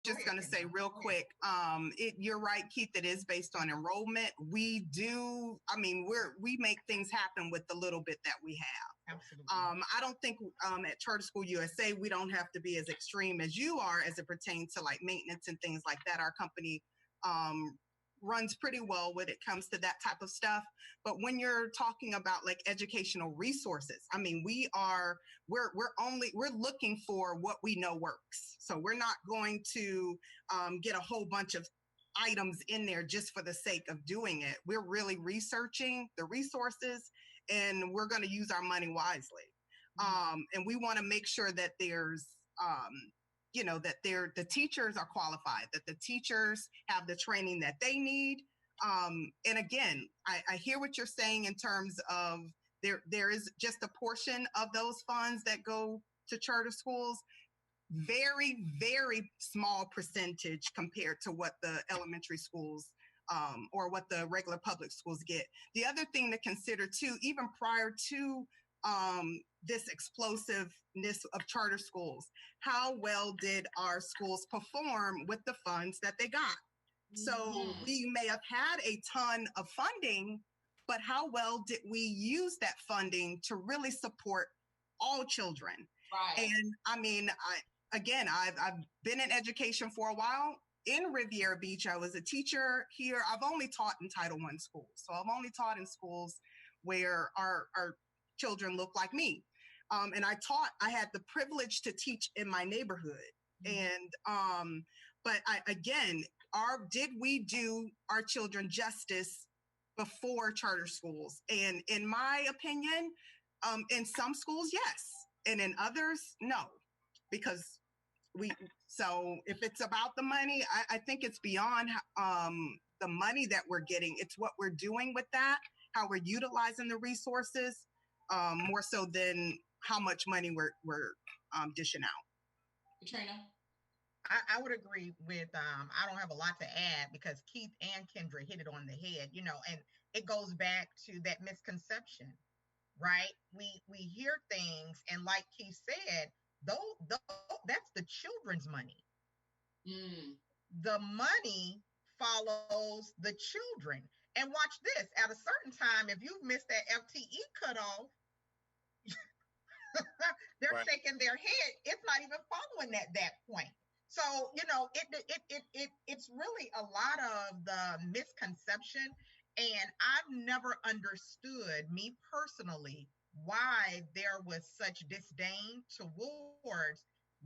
just going to say real quick, you're right, Keith, it is based on enrollment. We make things happen with the little bit that we have. Absolutely. I don't think at Charter School USA, we don't have to be as extreme as you are as it pertains to like maintenance and things like that. Our company runs pretty well when it comes to that type of stuff. But when you're talking about like educational resources, I mean, we're looking for what we know works. So we're not going to get a whole bunch of items in there just for the sake of doing it. We're really researching the resources and we're going to use our money wisely. And we want to make sure that there's that the teachers are qualified, that the teachers have the training that they need. And again, I hear what you're saying in terms of there is just a portion of those funds that go to charter schools. Very, very small percentage compared to what the elementary schools or what the regular public schools get. The other thing to consider too, even prior to this explosiveness of charter schools, how well did our schools perform with the funds that they got? So we may have had a ton of funding, but how well did we use that funding to really support all children? Right. And I mean, I've been in education for a while. In Riviera Beach, I was a teacher here. I've only taught in Title I schools. So I've only taught in schools where our children look like me. And I had the privilege to teach in my neighborhood. And, but did we do our children justice before charter schools? And in my opinion, in some schools, yes. And in others, no. Because so if it's about the money, I think it's beyond the money that we're getting. It's what we're doing with that, how we're utilizing the resources, more so than how much money we're dishing out. Katrina? I would agree with, I don't have a lot to add because Keith and Kendra hit it on the head, and it goes back to that misconception, right? We hear things, and like Keith said, that's the children's money. The money follows the children. And watch this, at a certain time, if you've missed that FTE cutoff, they're shaking their head. It's not even following at that point. So, it's really a lot of the misconception. And I've never understood, me personally, why there was such disdain towards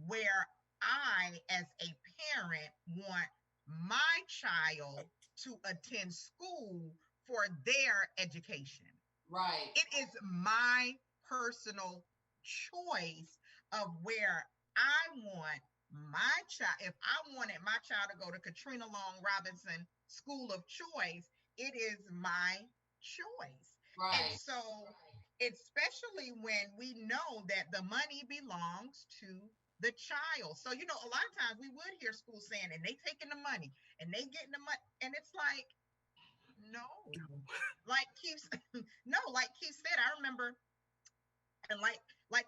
where I, as a parent, want my child to attend school for their education. Right. It is my personal choice of where I want my child. If I wanted my child to go to Katrina Long Robinson School of Choice, it is my choice. Right. And so, especially when we know that the money belongs to the child. So, a lot of times we would hear schools saying, and they taking the money and they getting the money. And it's like, no, like Keith said, I remember, and like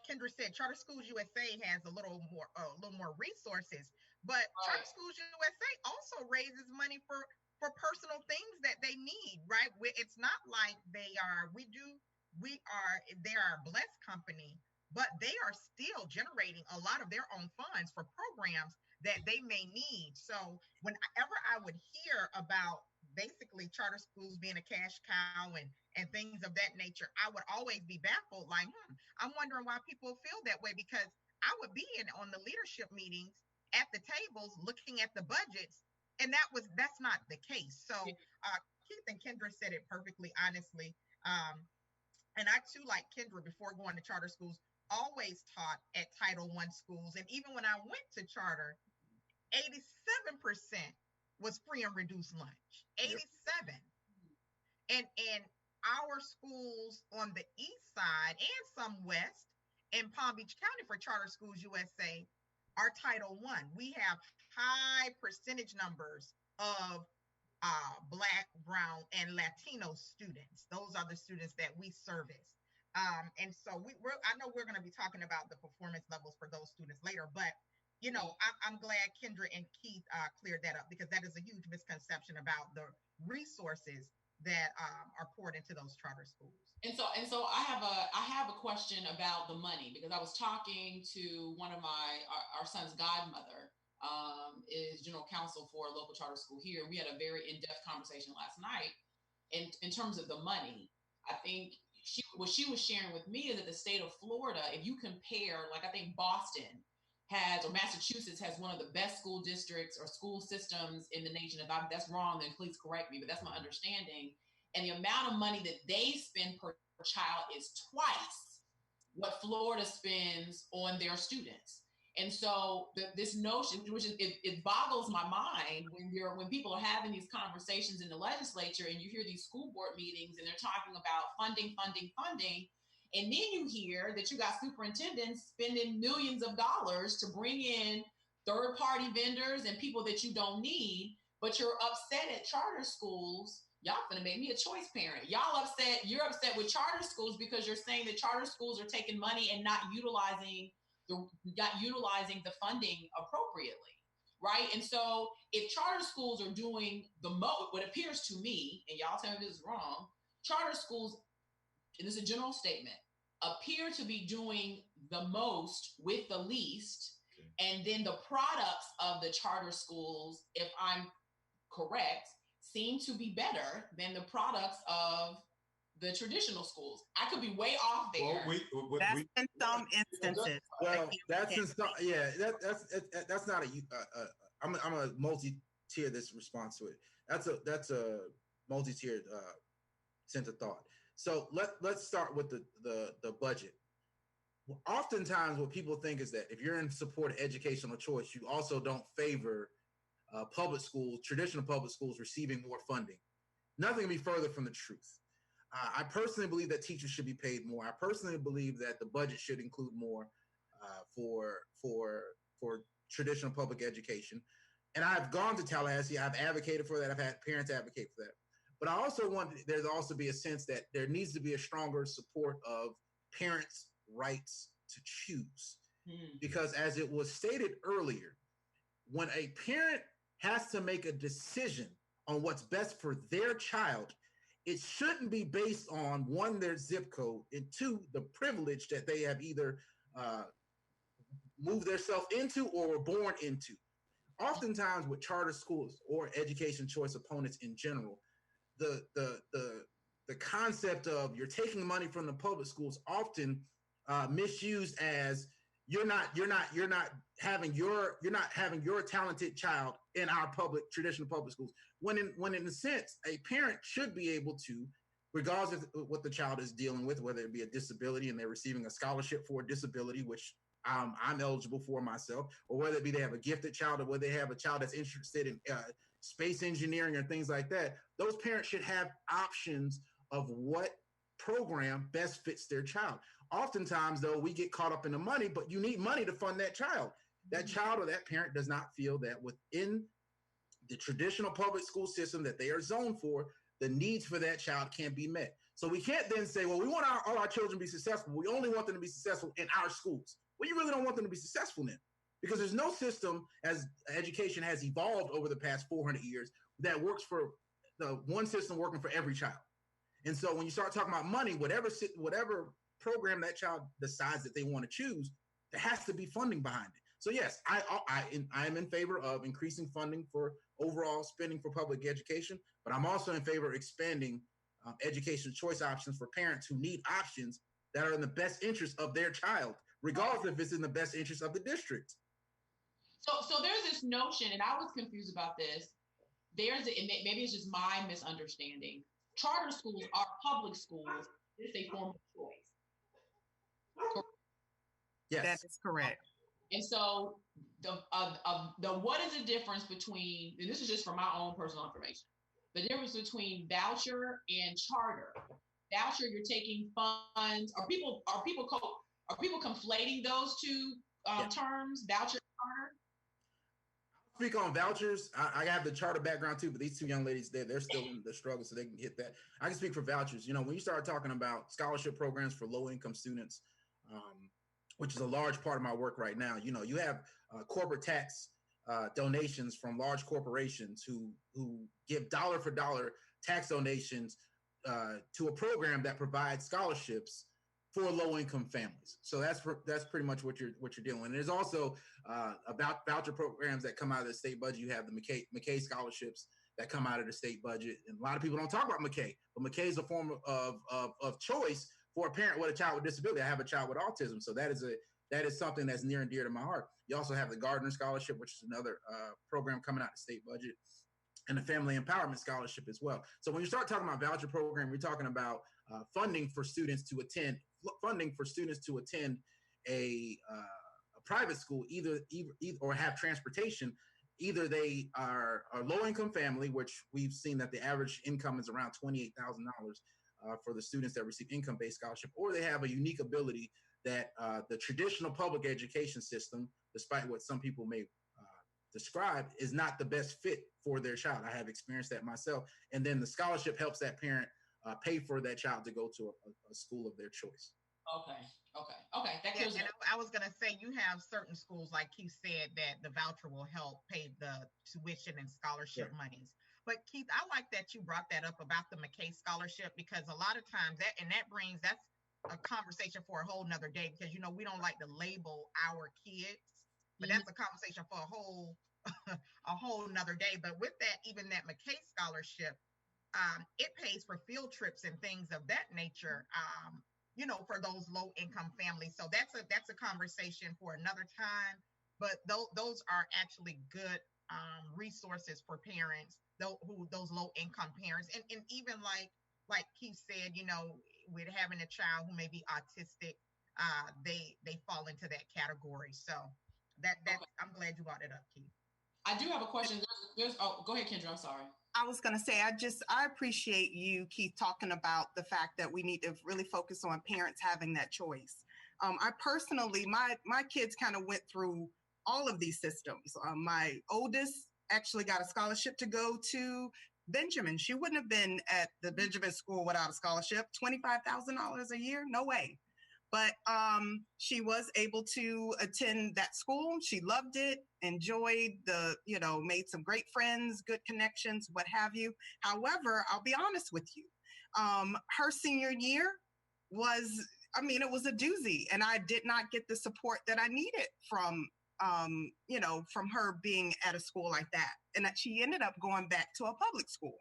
Kendra said, Charter Schools USA has a little more resources, but Charter Schools USA also raises money for personal things that they need, right? It's not like they are a blessed company, but they are still generating a lot of their own funds for programs that they may need. So whenever I would hear about basically charter schools being a cash cow and things of that nature, I would always be baffled, like, I'm wondering why people feel that way, because I would be on the leadership meetings at the tables looking at the budgets, and that's not the case. So Keith and Kendra said it perfectly honestly. And I too, like Kendra, before going to charter schools, always taught at Title I schools. And even when I went to charter, 87% was free and reduced lunch. 87. And our schools on the east side and some west in Palm Beach County for Charter Schools USA are Title I. We have high percentage numbers of Black, Brown, and Latino students. Those are the students that we service. And so I know we're going to be talking about the performance levels for those students later, but I'm glad Kendra and Keith cleared that up, because that is a huge misconception about the resources that are poured into those charter schools. And so I have a question about the money, because I was talking to one of our son's godmother, is general counsel for a local charter school here. We had a very in-depth conversation last night in terms of the money. I think what she was sharing with me is that the state of Florida, if you compare, like I think Boston has, or Massachusetts has, one of the best school districts or school systems in the nation. If that's wrong, then please correct me, but that's my understanding. And the amount of money that they spend per child is twice what Florida spends on their students. And so this notion, which is, it boggles my mind when people are having these conversations in the legislature, and you hear these school board meetings and they're talking about funding, and then you hear that you got superintendents spending millions of dollars to bring in third-party vendors and people that you don't need, but you're upset at charter schools. Y'all gonna make me a choice parent. You're upset with charter schools because you're saying that charter schools are taking money and not utilizing the funding appropriately, right? And so if charter schools are doing the most, what appears to me, and y'all tell me this is wrong, charter schools, and this is a general statement, appear to be doing the most with the least. Okay. And then the products of the charter schools, if I'm correct, seem to be better than the products of the traditional schools. I could be way off there. Well, that's in some instances. Well, that's in some, yeah. That's not a. I'm a multi-tier this response to it. That's a multi-tiered sense of thought. So let's start with the budget. Oftentimes, what people think is that if you're in support of educational choice, you also don't favor public schools, traditional public schools, receiving more funding. Nothing can be further from the truth. I personally believe that teachers should be paid more. I personally believe that the budget should include more for traditional public education. And I've gone to Tallahassee. I've advocated for that. I've had parents advocate for that. But I also want there to also be a sense that there needs to be a stronger support of parents' rights to choose. Because as it was stated earlier, when a parent has to make a decision on what's best for their child, it shouldn't be based on, one, their zip code, and two, the privilege that they have either moved themselves into or were born into. Oftentimes with charter schools or education choice opponents in general, the concept of you're taking money from the public schools often misused as you're not having your talented child in our traditional public schools. When in a sense, a parent should be able to, regardless of what the child is dealing with, whether it be a disability and they're receiving a scholarship for a disability, which I'm eligible for myself, or whether it be they have a gifted child, or whether they have a child that's interested in space engineering or things like that, those parents should have options of what program best fits their child. Oftentimes, though, we get caught up in the money, but you need money to fund that child. That child or that parent does not feel that within the traditional public school system that they are zoned for, the needs for that child can't be met. So we can't then say, well, we want all our children to be successful. We only want them to be successful in our schools. Well, you really don't want them to be successful in, because there's no system as education has evolved over the past 400 years that works for the one system working for every child. And so when you start talking about money, whatever program that child decides that they want to choose, there has to be funding behind it. So yes, I am in favor of increasing funding for overall spending for public education, but I'm also in favor of expanding education choice options for parents who need options that are in the best interest of their child, regardless if it's in the best interest of the district. So there's this notion, and I was confused about this. Maybe it's just my misunderstanding. Charter schools are public schools. It's a form of choice. Yes, that is correct. And so what is the difference between, and this is just for my own personal information, the difference between voucher and charter? Voucher, you're taking funds. Are people conflating those two terms, voucher and charter? I'll speak on vouchers. I have the charter background too, but these two young ladies, they're still in the struggle, so they can hit that. I can speak for vouchers. When you start talking about scholarship programs for low-income students, which is a large part of my work right now. You know, you have corporate tax donations from large corporations who give dollar for dollar tax donations to a program that provides scholarships for low income families. So that's pretty much what you're dealing with. And there's also about voucher programs that come out of the state budget. You have the McKay scholarships that come out of the state budget, and a lot of people don't talk about McKay, but McKay is a form of choice for a parent with a child with disability. I have a child with autism, so that is something that's near and dear to my heart. You also have the Gardner Scholarship, which is another program coming out of the state budget, and the Family Empowerment Scholarship as well. So when you start talking about voucher program, we're talking about funding for students to attend a private school, either or have transportation. Either they are a low income family, which we've seen that the average income is around $28,000 for the students that receive income based scholarship, or they have a unique ability that the traditional public education system, despite what some people may describe, is not the best fit for their child. I have experienced that myself. And then the scholarship helps that parent pay for that child to go to a school of their choice. Okay. That clears and I was going to say, you have certain schools, like Keith said, that the voucher will help pay the tuition and scholarship monies. But Keith, I like that you brought that up about the McKay scholarship, because a lot of times that's a conversation for a whole nother day, because, you know, we don't like to label our kids, but that's a conversation for a whole nother day. But with that, even that McKay scholarship, it pays for field trips and things of that nature. You know, for those low income families. So that's a conversation for another time. But those are actually good resources for parents, those low income parents, and even like Keith said, you know, with having a child who may be autistic, they fall into that category. So that I'm glad you brought it up, Keith. I do have a question. Go ahead, Kendra. I'm sorry. I was going to say, I appreciate you, Keith, talking about the fact that we need to really focus on parents having that choice. I personally, my kids kind of went through all of these systems. My oldest actually got a scholarship to go to Benjamin. She wouldn't have been at the Benjamin school without a scholarship. $25,000 a year? No way. But she was able to attend that school. She loved it, enjoyed made some great friends, good connections, what have you. However, I'll be honest with you. Her senior year it was a doozy, and I did not get the support that I needed from her being at a school like that. And that she ended up going back to a public school.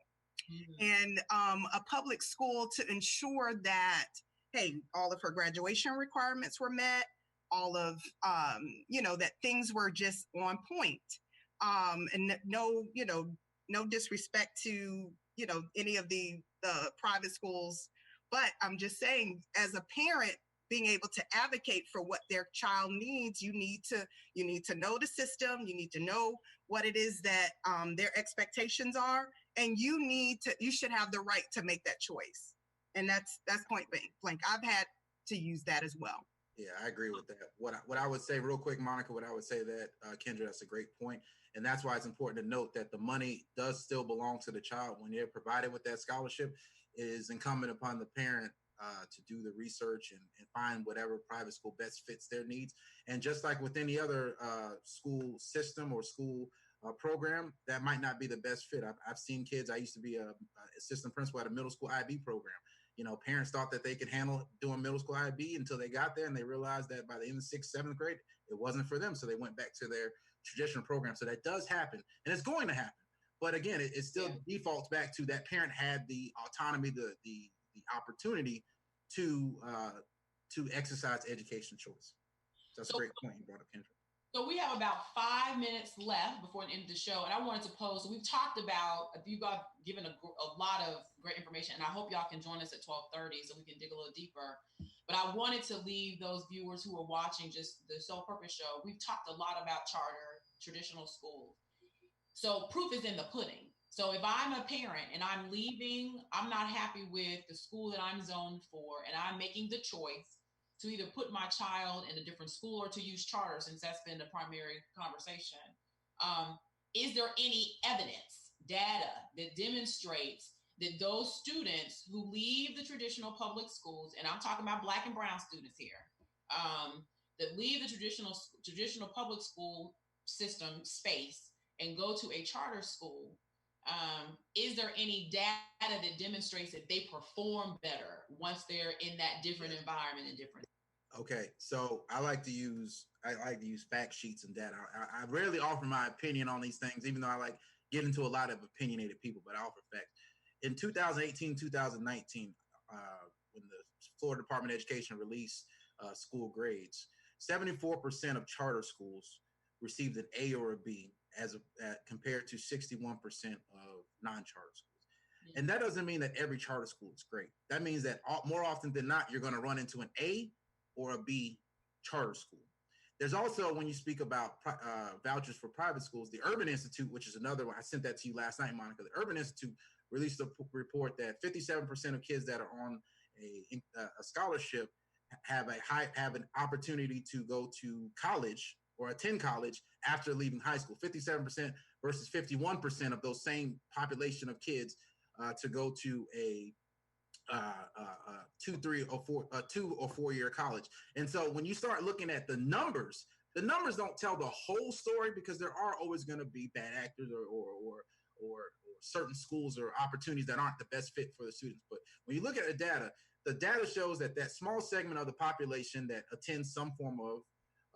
Mm-hmm. And a public school to ensure that, hey, all of her graduation requirements were met, all of, that things were just on point. And no disrespect to, any of the private schools, but I'm just saying, as a parent, being able to advocate for what their child needs, you need to know the system, you need to know what it is that their expectations are, and you should have the right to make that choice. And that's point blank. I've had to use that as well. Yeah, I agree with that. What I would say real quick, Monica, Kendra, that's a great point. And that's why it's important to note that the money does still belong to the child. When they're provided with that scholarship, it is incumbent upon the parent to do the research and find whatever private school best fits their needs. And just like with any other school system or school program, that might not be the best fit. I've seen kids. I used to be a assistant principal at a middle school IB program. Parents thought that they could handle doing middle school IB until they got there, and they realized that by the end of 6th, 7th grade, it wasn't for them. So they went back to their traditional program. So that does happen, and it's going to happen. But again, it still defaults back to that parent had the autonomy, the opportunity to exercise education choice. So that's a great point you brought up, Kendra. So we have about 5 minutes left before the end of the show, and I wanted to pose. So we've talked about, you got given a lot of great information, and I hope y'all can join us at 12:30 so we can dig a little deeper. But I wanted to leave those viewers who are watching just the Sole Purpose Show. We've talked a lot about charter, traditional schools. So proof is in the pudding. So if I'm a parent and I'm leaving, I'm not happy with the school that I'm zoned for, and I'm making the choice to either put my child in a different school or to use charter, since that's been the primary conversation. Is there any evidence, data that demonstrates that those students who leave the traditional public schools, and I'm talking about Black and brown students here, leave the traditional public school system space and go to a charter school, is there any data that demonstrates that they perform better once they're in that different environment and different? Okay, so I like to use fact sheets and data. I rarely offer my opinion on these things, even though I like getting to a lot of opinionated people, but I offer facts. In 2018, 2019, when the Florida Department of Education released school grades, 74% of charter schools received an A or a B, compared to 61% of non-charter schools. Yeah. And that doesn't mean that every charter school is great. That means that more often than not, you're going to run into an A or a B charter school. There's also, when you speak about vouchers for private schools, the Urban Institute, which is another one, I sent that to you last night, Monica. The Urban Institute released a report that 57% of kids that are on a scholarship have an opportunity to go to college or attend college after leaving high school. 57% versus 51% of those same population of kids to go to a 2 or 4 year college. And so when you start looking at the numbers don't tell the whole story, because there are always going to be bad actors or certain schools or opportunities that aren't the best fit for the students. But when you look at the data shows that small segment of the population that attends some form of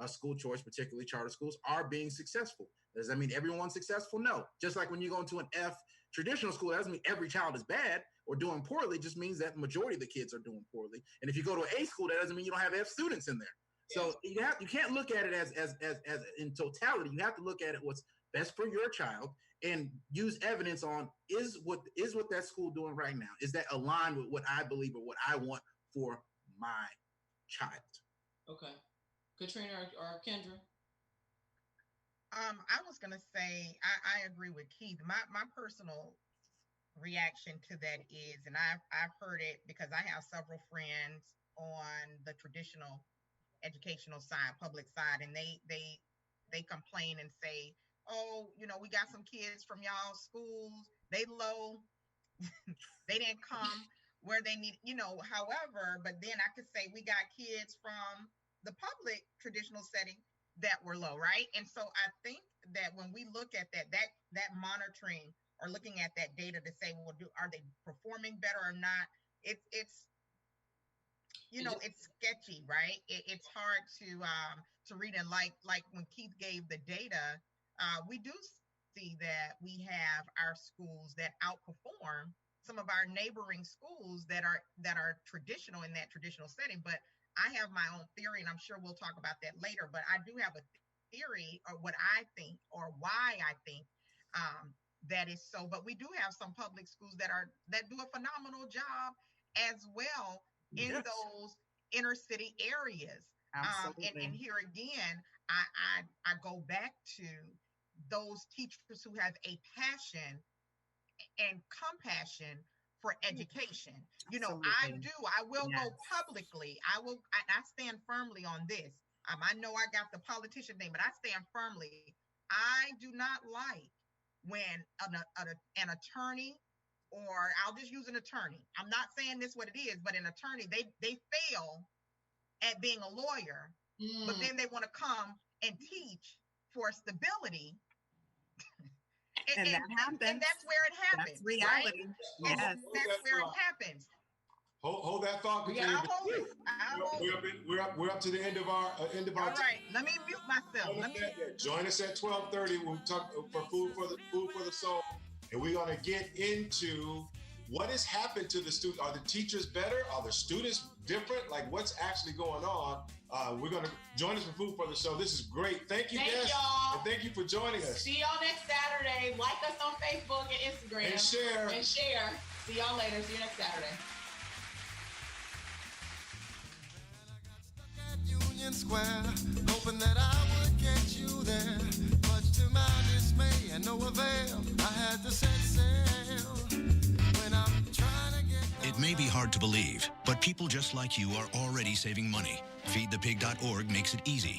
school choice, particularly charter schools, are being successful. Does that mean everyone's successful? No. Just like when you go into an F traditional school, that doesn't mean every child is bad or doing poorly. It just means that the majority of the kids are doing poorly. And if you go to an A school, that doesn't mean you don't have F students in there. So you can't look at it as in totality. You have to look at it what's best for your child and use evidence on is what that school doing right now. Is that aligned with what I believe or what I want for my child? Okay. Katrina or Kendra? I was going to say, I agree with Keith. My personal reaction to that is, and I've heard it because I have several friends on the traditional educational side, public side, and they complain and say, oh, we got some kids from y'all schools, they low, they didn't come where they need, however, but then I could say we got kids from the public traditional setting that were low, right? And so I think that when we look at that monitoring or looking at that data to say, well, are they performing better or not? It's sketchy, right? It's hard to read. And like when Keith gave the data, we do see that we have our schools that outperform some of our neighboring schools that are traditional in that traditional setting. But I have my own theory, and I'm sure we'll talk about that later, but I do have a theory or what I think or why I think that is so. But we do have some public schools that do a phenomenal job as well in those inner city areas. And here again, I go back to those teachers who have a passion and compassion for education. I will go publicly. I stand firmly on this. I know I got the politician thing, but I stand firmly. I do not like when an attorney, or I'll just use an attorney. I'm not saying this what it is, but an attorney, they fail at being a lawyer, but then they want to come and teach for stability. And that happens. And that's where it happens. That's reality. Right? Yes. That's where it happens. Hold that thought. Yeah, We're up to the end of our All right, let me mute myself. Join us at 12:30. We'll talk for food for the soul, and we're gonna get into what has happened to the students. Are the teachers better? Are the students different? Like, what's actually going on? We're gonna join us for food for the soul. This is great. Thank you, Des, y'all. and thank you for joining us. See y'all next Saturday. Like us on Facebook and Instagram. And share. See y'all later. See you next Saturday. Union Square, hoping that I would catch you there. Much to my dismay and no avail, I had to set sail. When I'm trying to get... It may be hard to believe, but people just like you are already saving money. Feedthepig.org makes it easy.